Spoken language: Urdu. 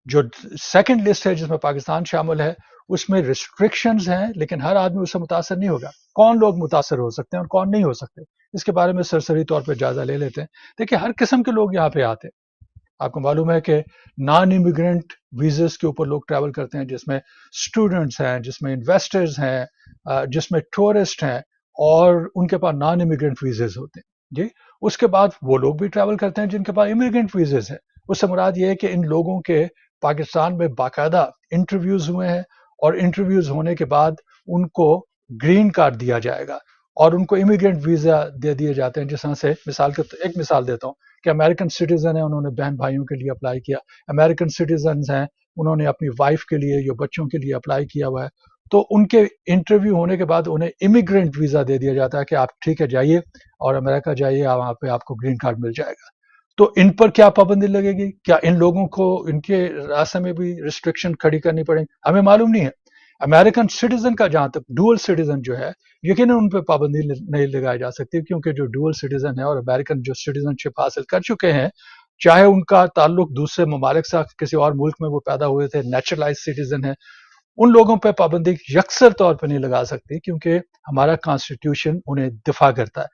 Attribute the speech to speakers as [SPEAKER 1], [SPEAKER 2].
[SPEAKER 1] جو سیکنڈ لسٹ ہے جس میں پاکستان شامل ہے اس میں ریسٹرکشنز ہیں، لیکن ہر آدمی اس سے متاثر نہیں ہوگا. کون لوگ متاثر ہو سکتے ہیں اور کون نہیں ہو سکتے، اس کے بارے میں سرسری طور پہ جائزہ لے لیتے ہیں. دیکھیں ہر قسم کے لوگ یہاں پہ آتے ہیں. آپ کو معلوم ہے کہ نان امیگرینٹ ویزز کے اوپر لوگ ٹریول کرتے ہیں، جس میں اسٹوڈنٹس ہیں، جس میں انویسٹرز ہیں، جس میں ٹورسٹ ہیں، اور ان کے پاس نان امیگرینٹ ویزز ہوتے ہیں جی. اس کے بعد وہ لوگ بھی ٹریول کرتے ہیں جن کے پاس امیگرینٹ ویزز ہیں. اس سے مراد یہ ہے کہ ان لوگوں کے پاکستان میں باقاعدہ انٹرویوز ہوئے ہیں، اور انٹرویوز ہونے کے بعد ان کو گرین کارڈ دیا جائے گا اور ان کو امیگرینٹ ویزا دے دیے جاتے ہیں. جس طرح سے ایک مثال دیتا ہوں کہ امریکن سٹیزن ہیں، انہوں نے بہن بھائیوں کے لیے اپلائی کیا. امریکن سٹیزنز ہیں، انہوں نے اپنی وائف کے لیے یا بچوں کے لیے اپلائی کیا ہوا ہے. تو ان کے انٹرویو ہونے کے بعد انہیں امیگرینٹ ویزا دے دیا جاتا ہے کہ آپ ٹھیک ہے جائیے اور امریکہ جائیے، وہاں پہ آپ کو گرین کارڈ مل جائے گا. تو ان پر کیا پابندی لگے گی؟ کیا ان لوگوں کو ان کے راستے میں بھی ریسٹرکشن کھڑی کرنی پڑے گی؟ ہمیں معلوم نہیں ہے. امریکن سٹیزن کا جہاں تک ڈوئل سٹیزن جو ہے، یقیناً ان پہ پابندی نہیں لگائی جا سکتی، کیونکہ جو ڈوئل سٹیزن ہے اور امریکن جو سٹیزن شپ حاصل کر چکے ہیں، چاہے ان کا تعلق دوسرے ممالک سے کسی اور ملک میں وہ پیدا ہوئے تھے، نیچرلائز سٹیزن ہے، ان لوگوں پہ پابندی یکسر طور پہ نہیں لگا سکتی، کیونکہ ہمارا کانسٹیٹیوشن انہیں دفاع کرتا ہے.